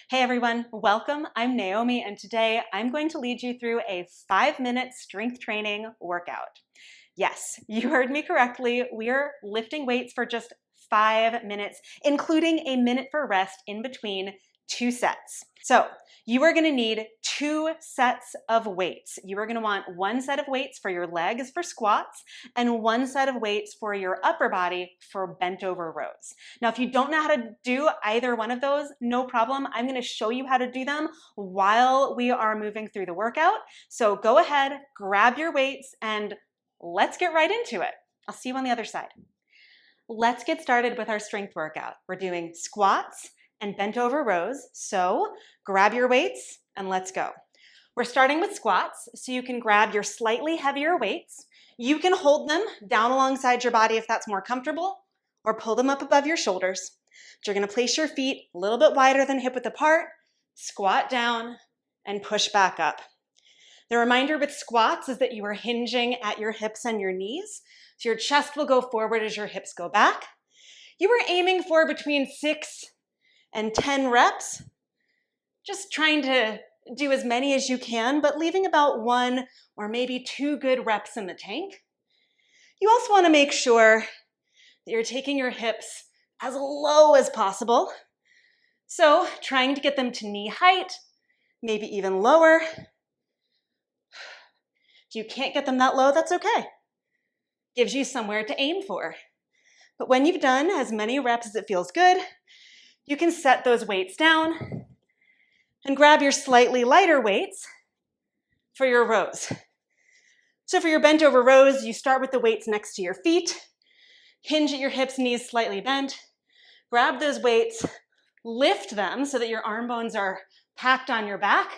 Hey everyone, welcome. I'm Naomi, and today I'm going to lead you through a 5-minute strength training workout. Yes, you heard me correctly. We're lifting weights for just 5 minutes, including a minute for rest in between 2 sets. So you are gonna need 2 sets of weights. You are gonna want 1 set of weights for your legs for squats and 1 set of weights for your upper body for bent over rows. Now, if you don't know how to do either one of those, no problem. I'm gonna show you how to do them while we are moving through the workout. So go ahead, grab your weights, and let's get right into it. I'll see you on the other side. Let's get started with our strength workout. We're doing squats and bent over rows. So grab your weights and let's go. We're starting with squats, so you can grab your slightly heavier weights. You can hold them down alongside your body if that's more comfortable, or pull them up above your shoulders. You're gonna place your feet a little bit wider than hip width apart, squat down, and push back up. The reminder with squats is that you are hinging at your hips and your knees, so your chest will go forward as your hips go back. You are aiming for between 6 and 10 reps, just trying to do as many as you can, but leaving about 1 or maybe 2 good reps in the tank. You also want to make sure that you're taking your hips as low as possible. So trying to get them to knee height, maybe even lower. If you can't get them that low, that's okay. Gives you somewhere to aim for. But when you've done as many reps as it feels good, you can set those weights down and grab your slightly lighter weights for your rows. So for your bent over rows, you start with the weights next to your feet, hinge at your hips, knees slightly bent, grab those weights, lift them so that your arm bones are packed on your back,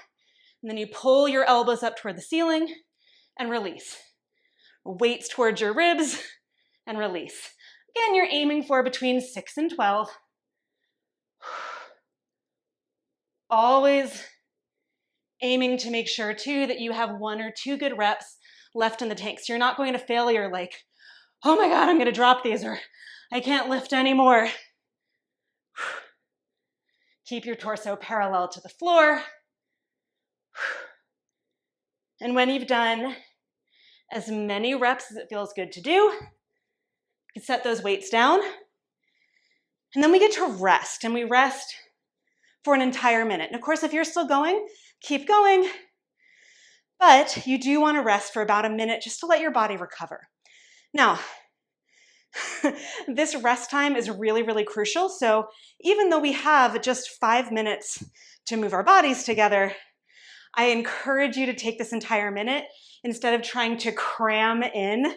and then you pull your elbows up toward the ceiling and release. Weights towards your ribs and release. Again, you're aiming for between 6 and 12. Always aiming to make sure too that you have 1 or 2 good reps left in the tank. So you're not going to failure like, oh my God, I'm gonna drop these, or I can't lift anymore. Keep your torso parallel to the floor. And when you've done as many reps as it feels good to do, you can set those weights down. And then we get to rest, and we rest for an entire minute. And of course, if you're still going, keep going. But you do want to rest for about a minute just to let your body recover. Now, this rest time is really, really crucial. So even though we have just 5 minutes to move our bodies together, I encourage you to take this entire minute instead of trying to cram in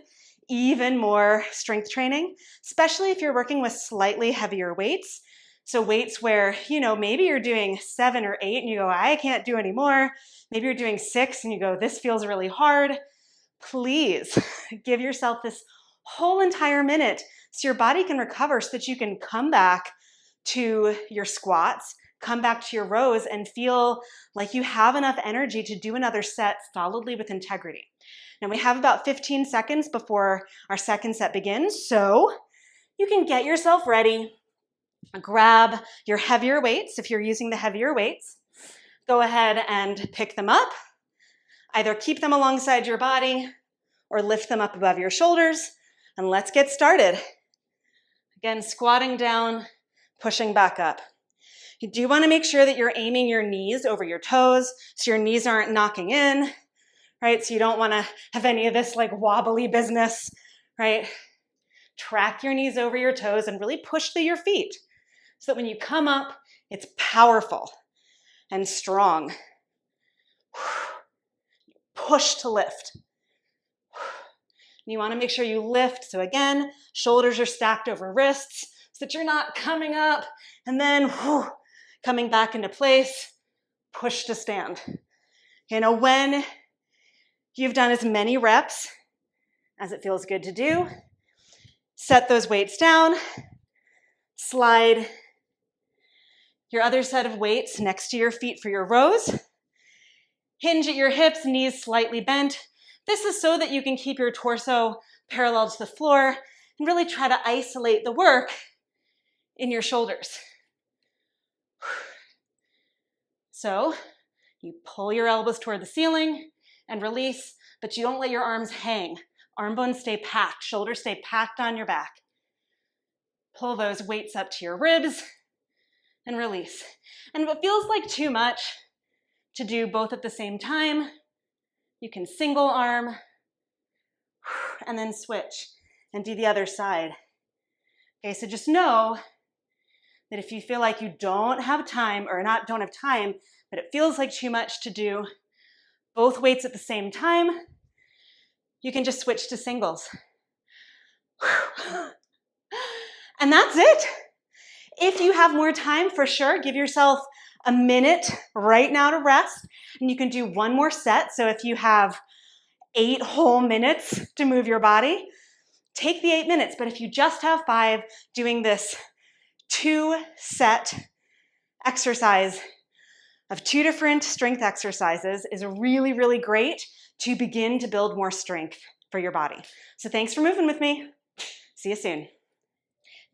even more strength training, especially if you're working with slightly heavier weights. So weights where, maybe you're doing 7 or 8 and you go, I can't do any more. Maybe you're doing 6 and you go, this feels really hard. Please give yourself this whole entire minute so your body can recover, so that you can come back to your squats, come back to your rows, and feel like you have enough energy to do another set solidly with integrity. Now we have about 15 seconds before our second set begins, so you can get yourself ready. Grab your heavier weights. If you're using the heavier weights, go ahead and pick them up. Either keep them alongside your body or lift them up above your shoulders, and let's get started. Again, squatting down, pushing back up. You do want to make sure that you're aiming your knees over your toes so your knees aren't knocking in, right? So you don't want to have any of this like wobbly business, right? Track your knees over your toes and really push through your feet so that when you come up, it's powerful and strong. Push to lift. You want to make sure you lift. So again, shoulders are stacked over wrists so that you're not coming up and then coming back into place. Push to stand. When you've done as many reps as it feels good to do, set those weights down, slide your other set of weights next to your feet for your rows. Hinge at your hips, knees slightly bent. This is so that you can keep your torso parallel to the floor and really try to isolate the work in your shoulders. So you pull your elbows toward the ceiling and release, but you don't let your arms hang. Arm bones stay packed, shoulders stay packed on your back. Pull those weights up to your ribs and release. And if it feels like too much to do both at the same time, you can single arm and then switch and do the other side. Okay, so just know that if you feel like you don't have time, or don't have time, but it feels like too much to do both weights at the same time, you can just switch to singles. And that's it. If you have more time, for sure, give yourself a minute right now to rest, and you can do one more set. So if you have 8 whole minutes to move your body, take the 8 minutes. But if you just have 5, doing this 2-set exercise of 2 different strength exercises is really, really great to begin to build more strength for your body. So thanks for moving with me. See you soon.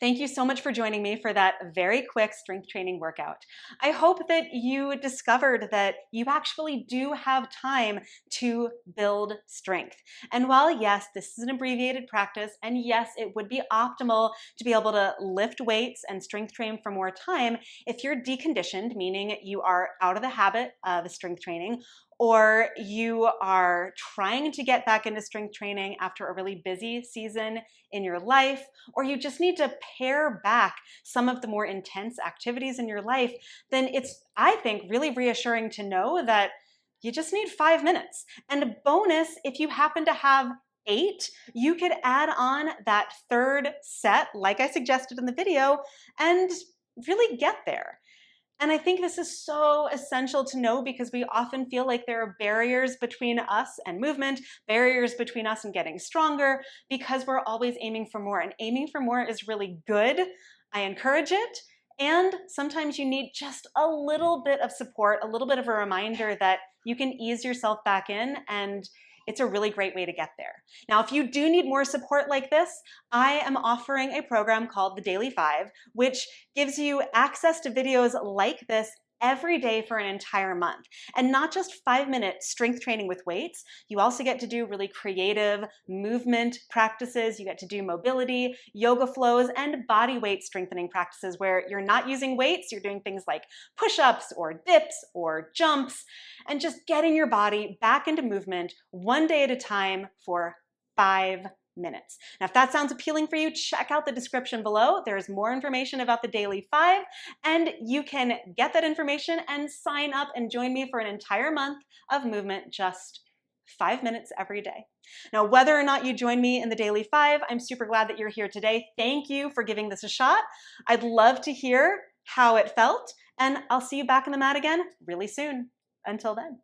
Thank you so much for joining me for that very quick strength training workout. I hope that you discovered that you actually do have time to build strength. And while yes, this is an abbreviated practice, and yes, it would be optimal to be able to lift weights and strength train for more time, if you're deconditioned, meaning you are out of the habit of strength training, or you are trying to get back into strength training after a really busy season in your life, or you just need to pare back some of the more intense activities in your life, then it's, I think, really reassuring to know that you just need 5 minutes. And a bonus, if you happen to have 8, you could add on that 3rd set, like I suggested in the video, and really get there. And I think this is so essential to know, because we often feel like there are barriers between us and movement, barriers between us and getting stronger, because we're always aiming for more. And aiming for more is really good. I encourage it. And sometimes you need just a little bit of support, a little bit of a reminder that you can ease yourself back in, and it's a really great way to get there. Now, if you do need more support like this, I am offering a program called the Daily 5, which gives you access to videos like this every day for an entire month. And not just 5-minute strength training with weights, you also get to do really creative movement practices. You get to do mobility, yoga flows, and body weight strengthening practices where you're not using weights, you're doing things like push-ups or dips or jumps, and just getting your body back into movement one day at a time for 5 minutes. Now, if that sounds appealing for you, check out the description below. There's more information about the Daily 5, and you can get that information and sign up and join me for an entire month of movement, just 5 minutes every day. Now, whether or not you join me in the Daily 5, I'm super glad that you're here today. Thank you for giving this a shot. I'd love to hear how it felt, and I'll see you back on the mat again really soon. Until then.